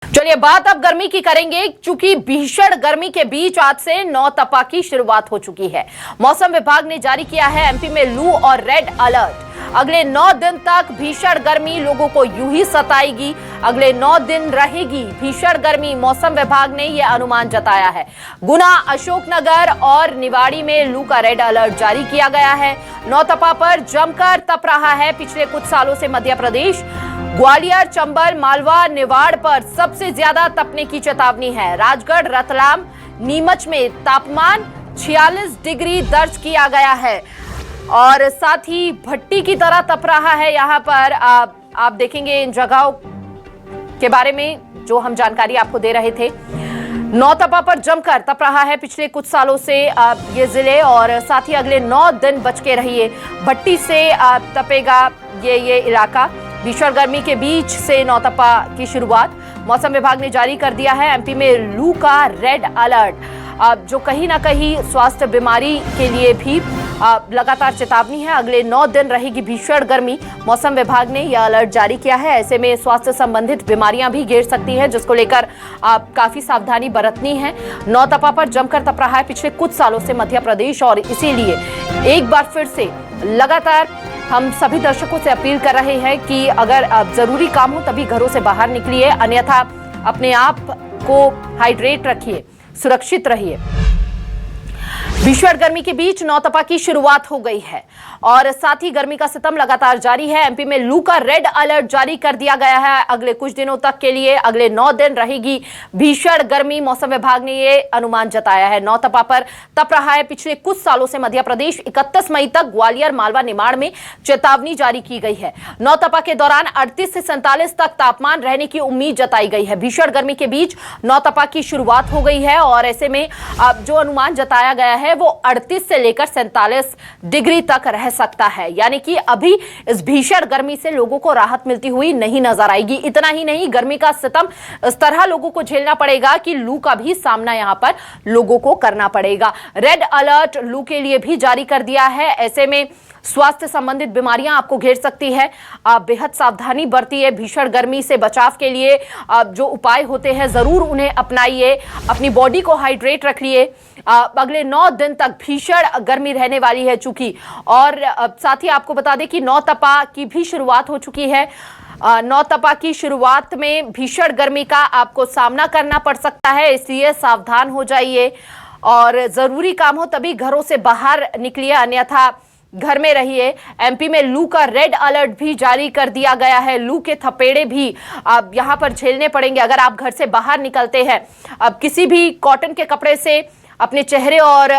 चलिए बात अब गर्मी की करेंगे, चूंकि भीषण गर्मी के बीच आज से नौतपा की शुरुआत हो चुकी है। मौसम विभाग ने जारी किया है एमपी में लू और रेड अलर्ट। अगले 9 दिन तक भीषण गर्मी लोगों को यूं ही सताएगी। अगले 9 दिन रहेगी भीषण गर्मी, मौसम विभाग ने यह अनुमान जताया है। गुना, अशोकनगर और निवाड़ी में लू का रेड अलर्ट जारी किया गया है। नौतपा पर जमकर तप रहा है पिछले कुछ सालों से मध्य प्रदेश। ग्वालियर, चंबल, मालवा, निवाड़ पर सबसे ज्यादा तपने की चेतावनी है। राजगढ़, रतलाम, नीमच में तापमान 46 डिग्री दर्ज किया गया है और साथ ही भट्टी की तरह तप रहा है। यहाँ पर आप देखेंगे इन जगहों के बारे में जो हम जानकारी आपको दे रहे थे। नौतपा पर जमकर तप रहा है पिछले कुछ सालों से ये जिले, और साथ ही अगले 9 दिन बच के रहिए। भट्टी से तपेगा ये इलाका। भीषण गर्मी के बीच से नौतपा की शुरुआत। मौसम विभाग ने जारी कर दिया है एमपी में लू का रेड अलर्ट, जो कहीं ना कहीं स्वास्थ्य बीमारी के लिए भी लगातार चेतावनी है। अगले 9 दिन रहेगी भीषण गर्मी। मौसम विभाग ने यह अलर्ट जारी किया है। ऐसे में स्वास्थ्य संबंधित बीमारियां भी घेर सकती हैं, जिसको लेकर काफी सावधानी बरतनी है। नौतपा पर जमकर तप रहा है पिछले कुछ सालों से मध्य प्रदेश, और इसीलिए एक बार फिर से लगातार हम सभी दर्शकों से अपील कर रहे हैं कि अगर जरूरी काम हो तभी घरों से बाहर निकलिए, अन्यथा अपने आप को हाइड्रेट रखिए, सुरक्षित रहिए। भीषण गर्मी के बीच नौतपा की शुरुआत हो गई है और साथ ही गर्मी का सितम लगातार जारी है। एमपी में लू का रेड अलर्ट जारी कर दिया गया है अगले कुछ दिनों तक के लिए। अगले 9 दिन रहेगी भीषण गर्मी, मौसम विभाग ने ये अनुमान जताया है। नौतपा पर तप रहा है पिछले कुछ सालों से मध्य प्रदेश। 31 मई तक ग्वालियर, मालवा, निमाड़ में चेतावनी जारी की गई है। नौतपा के दौरान 38 से 47 तक तापमान रहने की उम्मीद जताई गई है। भीषण गर्मी के बीच नौतपा की शुरुआत हो गई है और ऐसे में जो अनुमान जताया गया है वो 38 से लेकर 47 डिग्री तक रह सकता है। यानी कि अभी इस भीषण गर्मी से लोगों को राहत मिलती हुई नहीं नजर आएगी। इतना ही नहीं, गर्मी का सितम इस तरह लोगों को झेलना पड़ेगा कि लू का भी सामना यहां पर लोगों को करना पड़ेगा। रेड अलर्ट लू के लिए भी जारी कर दिया है। ऐसे में स्वास्थ्य संबंधित बीमारियां आपको घेर सकती है। आप बेहद सावधानी बरतिए। भीषण गर्मी से बचाव के लिए जो उपाय होते हैं जरूर उन्हें अपनाइए। अपनी बॉडी को हाइड्रेट रखिए। अगले 9 दिन तक भीषण गर्मी रहने वाली है चूंकि, और साथ ही आपको बता दें कि नौतपा की भी शुरुआत हो चुकी है। नौतपा की शुरुआत में भीषण गर्मी का आपको सामना करना पड़ सकता है, इसलिए सावधान हो जाइए और जरूरी काम हो तभी घरों से बाहर निकलिए, अन्यथा घर में रहिए। एमपी में लू का रेड अलर्ट भी जारी कर दिया गया है। लू के थपेड़े भी अब यहां पर झेलने पड़ेंगे अगर आप घर से बाहर निकलते हैं। अब किसी भी कॉटन के कपड़े से अपने चेहरे और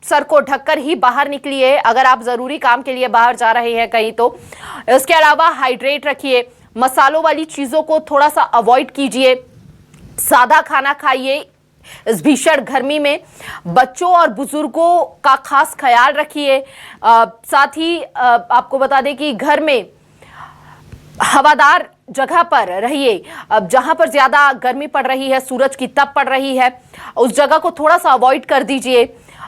सर को ढककर ही बाहर निकलिए अगर आप जरूरी काम के लिए बाहर जा रहे हैं कहीं तो। इसके अलावा हाइड्रेट रखिए। मसालों वाली चीजों को थोड़ा सा अवॉइड कीजिए। सादा खाना खाइए इस भीषण गर्मी में। बच्चों और बुजुर्गों का खास ख्याल रखिए। साथ ही आपको बता दें कि घर में हवादार जगह पर रहिए। अब जहां पर ज्यादा गर्मी पड़ रही है, सूरज की तप पड़ रही है, उस जगह को थोड़ा सा अवॉइड कर दीजिए,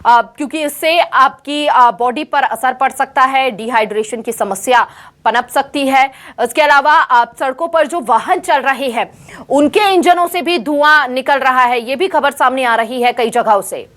क्योंकि इससे आपकी बॉडी पर असर पड़ सकता है। डिहाइड्रेशन की समस्या पनप सकती है। इसके अलावा आप सड़कों पर जो वाहन चल रहे हैं उनके इंजनों से भी धुआं निकल रहा है, ये भी खबर सामने आ रही है कई जगहों से।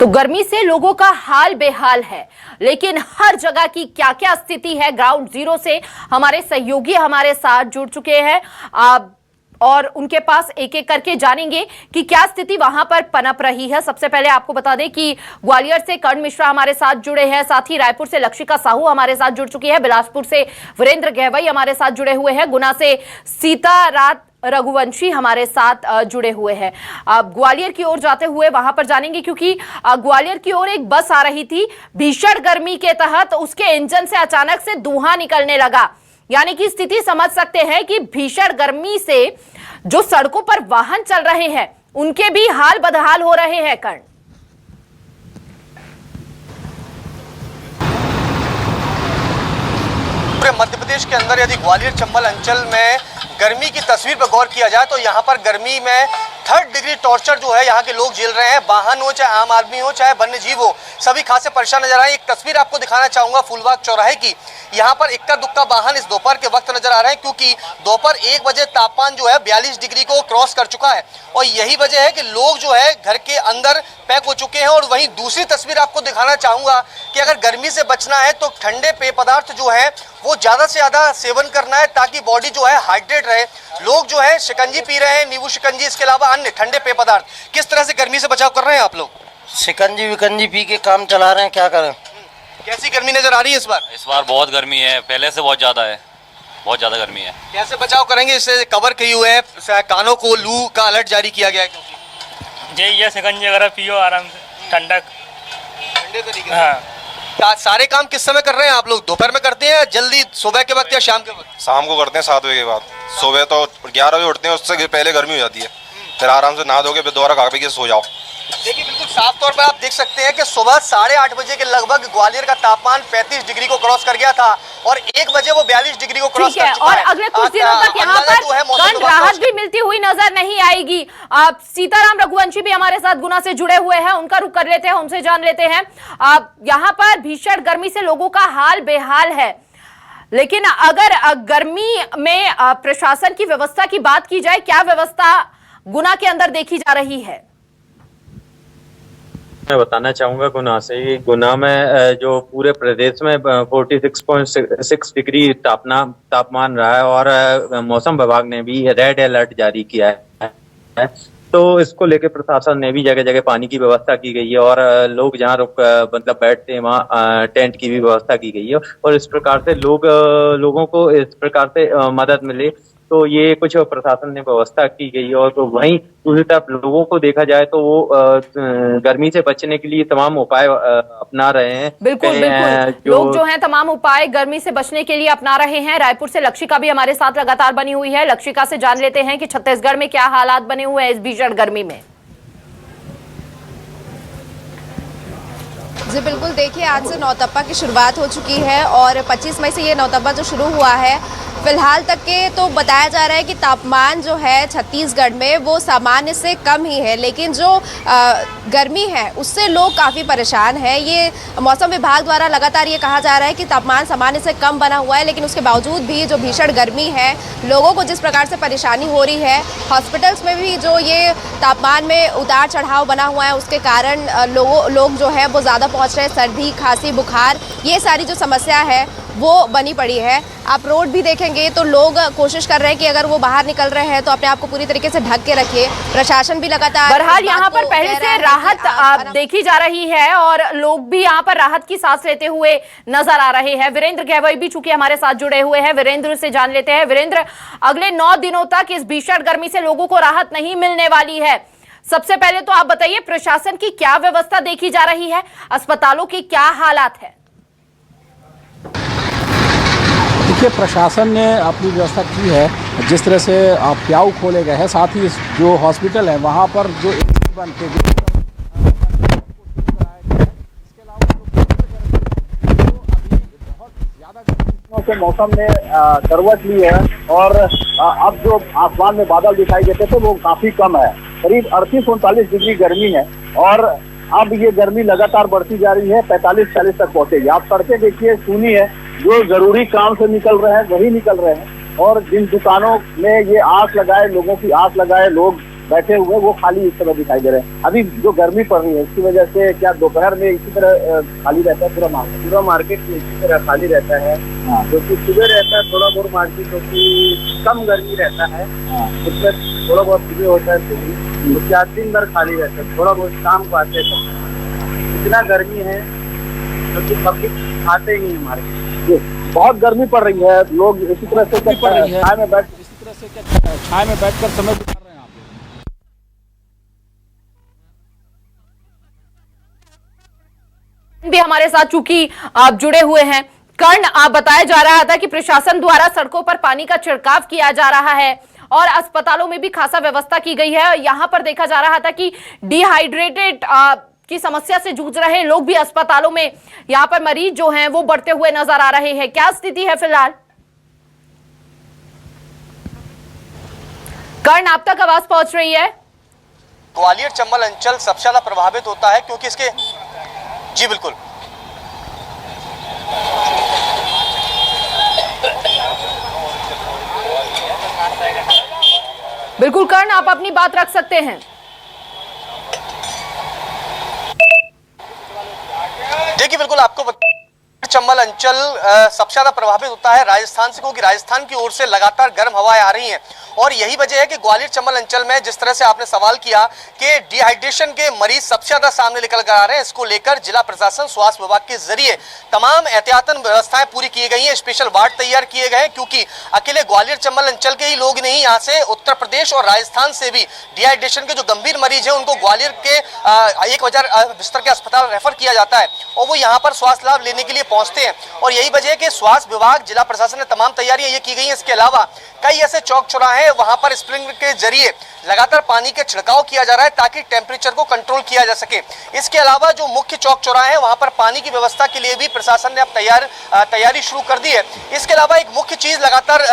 तो गर्मी से लोगों का हाल बेहाल है, लेकिन हर जगह की क्या क्या स्थिति है ग्राउंड जीरो से हमारे सहयोगी हमारे साथ जुड़ चुके हैं और उनके पास एक एक करके जानेंगे कि क्या स्थिति वहां पर पनप रही है। सबसे पहले आपको बता दें कि ग्वालियर से कर्ण मिश्रा हमारे साथ जुड़े हैं, साथ ही रायपुर से लक्षिका साहू हमारे साथ जुड़ चुकी है, बिलासपुर से वीरेंद्र गहवई हमारे साथ जुड़े हुए हैं, गुना से सीता रात रघुवंशी हमारे साथ जुड़े हुए हैं। ग्वालियर की ओर जाते हुए वहां पर जानेंगे, क्योंकि ग्वालियर की ओर एक बस आ रही थी भीषण गर्मी के तहत, उसके इंजन से अचानक से धुआं निकलने लगा। यानी कि स्थिति समझ सकते हैं कि भीषण गर्मी से जो सड़कों पर वाहन चल रहे हैं उनके भी हाल बदहाल हो रहे हैं। कर्ण, पूरे मध्य प्रदेश के अंदर यदि ग्वालियर चंबल अंचल में गर्मी की तस्वीर पर गौर किया जाए तो यहाँ पर गर्मी में 3rd डिग्री टॉर्चर जो है यहाँ के लोग झेल रहे हैं। वाहन हो, चाहे आम आदमी हो, चाहे वन्य जीव हो, सभी खासे परेशान नजर आ रहे हैं। एक तस्वीर आपको दिखाना चाहूंगा फूलबाग चौराहे की। यहाँ पर इक्का दुक्का वाहन इस दोपहर के वक्त नजर आ रहे हैं, क्योंकि दोपहर 1 बजे तापमान जो है 42 डिग्री को क्रॉस कर चुका है और यही वजह है कि लोग जो है घर के अंदर पैक हो चुके हैं। और वहीं दूसरी तस्वीर आपको दिखाना चाहूंगा कि अगर गर्मी से बचना है तो ठंडे पेय पदार्थ जो है वो ज्यादा से ज्यादा सेवन करना है, ताकि बॉडी जो है हाइड्रेट रहे। लोग जो है शिकंजी पी रहे हैं, नींबू शिकंजी, इसके अलावा अन्य ठंडे पेय पदार्थ। किस तरह से गर्मी से बचाव कर रहे हैं आप लोग? शिकंजी विकंजी पी के काम चला रहे हैं, क्या करें। कैसी गर्मी नजर आ रही है इस बार? इस बार बहुत गर्मी है, पहले से बहुत ज़्यादा है, बहुत ज़्यादा गर्मी है। कैसे बचाव करेंगे? इससे कवर किए हुए हैं, कानों को लू का अलर्ट जारी किया गया है क्योंकि ये शिकंजी वगैरह पियो आराम से, ठंडक ठंडे तरीके से। हाँ। सारे काम किस समय कर रहे हैं आप लोग? दोपहर में करते हैं, जल्दी सुबह के वक्त या शाम के वक्त? शाम को करते हैं 7 बजे के बाद। सुबह तो 11 बजे उठते हैं, उससे पहले गर्मी हो जाती है, फिर आराम से नहा धो के दोबारा खा पी के सो जाओ। देखिए बिल्कुल साफ तौर पर आप देख सकते हैं कि सुबह 8:30 बजे के लगभग ग्वालियर का तापमान 35 डिग्री को क्रॉस कर गया था और 1 बजे वो 42 डिग्री को क्रॉस कर चुका और है। अगले कुछ दिनों तक यहाँ पर ठंड राहत भी मिलती हुई नजर नहीं आएगी। आप सीताराम रघुवंशी भी हमारे साथ गुना से जुड़े हुए हैं, उनका रुख कर लेते हैं, उनसे जान लेते हैं। यहाँ पर भीषण गर्मी से लोगों का हाल बेहाल है, लेकिन अगर गर्मी में प्रशासन की व्यवस्था की बात की जाए, क्या व्यवस्था गुना के अंदर देखी जा रही है? मैं बताना चाहूंगा गुना से। गुना में जो पूरे प्रदेश में 46.6 डिग्री तापमान रहा है और मौसम विभाग ने भी रेड अलर्ट जारी किया है। तो इसको लेकर प्रशासन ने भी जगह जगह पानी की व्यवस्था की गई है और लोग जहाँ मतलब बैठते हैं वहाँ टेंट की भी व्यवस्था की गई है और इस प्रकार से लोगों को इस प्रकार से मदद मिले, तो ये कुछ प्रशासन ने व्यवस्था की गई है। और तो वहीं दूसरी तरफ लोगों को देखा जाए तो वो गर्मी से बचने के लिए तमाम उपाय अपना रहे हैं। बिल्कुल लोग जो हैं तमाम उपाय गर्मी से बचने के लिए अपना रहे हैं। रायपुर से लक्षिका भी हमारे साथ लगातार बनी हुई है। लक्षिका से जान लेते हैं कि छत्तीसगढ़ में क्या हालात बने हुए हैं इस भीषण गर्मी में। जी बिल्कुल, देखिए आज से नौतप्पा की शुरुआत हो चुकी है और 25 मई से ये नौतप्पा जो शुरू हुआ है, फिलहाल तक के तो बताया जा रहा है कि तापमान जो है छत्तीसगढ़ में वो सामान्य से कम ही है, लेकिन जो गर्मी है उससे लोग काफ़ी परेशान हैं। ये मौसम विभाग द्वारा लगातार ये कहा जा रहा है कि तापमान सामान्य से कम बना हुआ है, लेकिन उसके बावजूद भी जो भीषण गर्मी है, लोगों को जिस प्रकार से परेशानी हो रही है, हॉस्पिटल्स में भी जो ये तापमान में उतार चढ़ाव बना हुआ है उसके कारण लोग जो है वो ज़्यादा पहुँच रहे हैं। सर्दी, खांसी, बुखार, ये सारी जो समस्या है वो बनी पड़ी है। आप रोड भी देखेंगे तो लोग कोशिश कर रहे हैं कि अगर वो बाहर निकल रहे हैं तो अपने आप को पूरी तरीके से ढक के रखिए। प्रशासन भी लगातार बहरहाल यहाँ पर पहले से राहत देखी जा रही है और लोग भी यहाँ पर राहत की सांस लेते हुए नजर आ रहे हैं। वीरेंद्र गहवई भी चूंकि हमारे साथ जुड़े हुए हैं, वीरेंद्र से जान लेते हैं। वीरेंद्र, अगले 9 दिनों तक इस भीषण गर्मी से लोगों को राहत नहीं मिलने वाली है। सबसे पहले तो आप बताइए प्रशासन की क्या व्यवस्था देखी जा रही है, अस्पतालों की क्या हालात है? देखिए, प्रशासन ने अपनी व्यवस्था की है। जिस तरह से प्याऊ खोले गए हैं, साथ ही जो हॉस्पिटल है वहाँ पर जो बन के के मौसम ने करवट ली है और अब जो आसमान में बादल दिखाई देते थे वो काफी कम है। करीब 38-39 डिग्री गर्मी है और अब ये गर्मी लगातार बढ़ती जा रही है, 45-40 तक पहुंचेगी। आप सड़कें देखिए, सूनी है। जो जरूरी काम से निकल रहे हैं वही निकल रहे हैं और जिन दुकानों में ये आस लगाए, लोगों की आस लगाए लोग बैठे हुए, वो खाली इस तरह दिखाई दे रहे हैं। अभी जो गर्मी पड़ रही है इसकी वजह से क्या दोपहर में इसी तरह खाली रहता है पूरा मार्केट इसी तरह खाली रहता है, क्योंकि सुबह रहता है थोड़ा बहुत मार्केट, क्योंकि कम गर्मी रहता है, उसमें थोड़ा बहुत सुबह होता है, तो क्या दिन भर खाली रहता है, थोड़ा बहुत शाम को आते हैं। इतना गर्मी है क्योंकि पब्लिक आते ही नहीं मार्केट। बहुत गर्मी पड़ रही है, लोग इसी तरह से छाया में बैठकर समय बिता रहे हैं। भी हमारे साथ चूंकि आप जुड़े हुए हैं, कर्ण, आप बताया जा रहा था कि प्रशासन द्वारा सड़कों पर पानी का छिड़काव किया जा रहा है और अस्पतालों में भी खासा व्यवस्था की गई है। यहाँ पर देखा जा रहा था कि डिहाइड्रेटेड की समस्या से जूझ रहे लोग भी अस्पतालों में, यहाँ पर मरीज जो हैं वो बढ़ते हुए नजर आ रहे हैं। क्या स्थिति है फिलहाल? कर्ण, आप तक आवाज पहुंच रही है? ग्वालियर चंबल अंचल सबसे ज्यादा प्रभावित होता है क्योंकि इसके जी बिल्कुल बिल्कुल कर्ण, आप अपनी बात रख सकते हैं। देखिए बिल्कुल आपको चंबल अंचल सबसे ज्यादा प्रभावित होता है राजस्थान से, क्योंकि राजस्थान की ओर से लगातार गर्म हवाएं आ रही हैं और यही वजह है कि ग्वालियर चंबल अंचल में जिस तरह से आपने सवाल किया कि डिहाइड्रेशन के मरीज सबसे ज्यादा सामने निकल कर आ रहे हैं, इसको लेकर जिला प्रशासन स्वास्थ्य विभाग के जरिए तमाम एहतियातन व्यवस्थाएं पूरी की गई हैं। स्पेशल वार्ड तैयार किए गए हैं क्योंकि अकेले ग्वालियर चंबल अंचल के ही लोग नहीं, यहाँ से उत्तर प्रदेश और राजस्थान से भी डिहाइड्रेशन के जो गंभीर मरीज है उनको ग्वालियर के 1000 बिस्तर के अस्पताल रेफर किया जाता है और वो यहाँ पर स्वास्थ्य लाभ लेने के लिए पहुंचते हैं और यही वजह है कि स्वास्थ्य विभाग, जिला प्रशासन ने तमाम तैयारियां ये की गई हैं। इसके अलावा कई ऐसे चौक चौराहे वहां पर स्प्रिंकलर के जरिए लगातार पानी के छिड़काव किया जा रहा है ताकि टेम्परेचर को कंट्रोल किया जा सके। इसके अलावा जो मुख्य चौक चौराहे हैं वहां पर पानी की व्यवस्था के लिए भी प्रशासन ने अब तैयारी शुरू कर दी है। इसके अलावा एक मुख्य चीज लगातार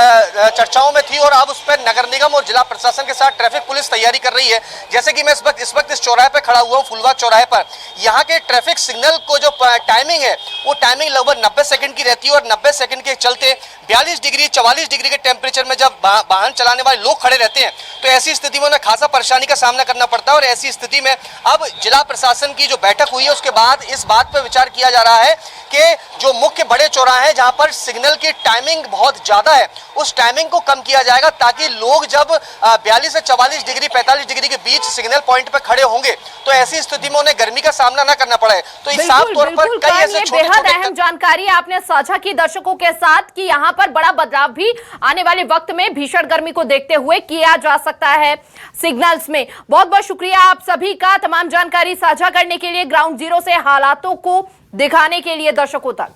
चर्चाओं में थी और अब उस पर नगर निगम और जिला प्रशासन के साथ ट्रैफिक पुलिस तैयारी कर रही है। जैसे कि मैं इस वक्त इस चौराहे पर खड़ा हुआ हूँ, फूलबाग चौराहे पर, यहाँ के ट्रैफिक सिग्नल को जो टाइमिंग है वो टाइमिंग लगभग 90 सेकंड की रहती है और 90 सेकंड के चलते 42 डिग्री 44 डिग्री के टेम्परेचर में जब वाहन चलाने वाले लोग खड़े रहते हैं तो ऐसी स्थिति में उन्हें खासा परेशानी का सामना करना पड़ता है और ऐसी स्थिति में अब जिला प्रशासन की जो बैठक हुई है उसके बाद इस बात पर विचार किया जा रहा है कि जो मुख्य बड़े चौराहे हैं जहां पर सिग्नल की टाइमिंग बहुत ज्यादा है उस टाइमिंग को कम किया जाएगा ताकि लोग जब 42 से 44 डिग्री 45 डिग्री के बीच सिग्नल पॉइंट पर खड़े होंगे तो ऐसी स्थिति में उन्हें गर्मी का सामना न करना पड़े। तो इस साफ तौर पर कई ऐसे बेहद अहम जानकारी आपने साझा की दर्शकों के साथ कि यहाँ पर बड़ा बदलाव भी आने वाले वक्त में भीषण गर्मी को देखते हुए किया जा सकता है सिग्नल्स में। बहुत बहुत शुक्रिया आप सभी का तमाम जानकारी साझा करने के लिए, ग्राउंड जीरो से हालातों को दिखाने के लिए दर्शकों तक।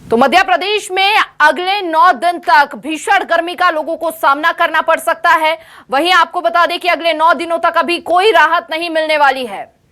तो मध्य प्रदेश में अगले 9 दिन तक भीषण गर्मी का लोगों को सामना करना पड़ सकता है। वहीं आपको बता दें कि अगले 9 दिनों तक अभी कोई राहत नहीं मिलने वाली है।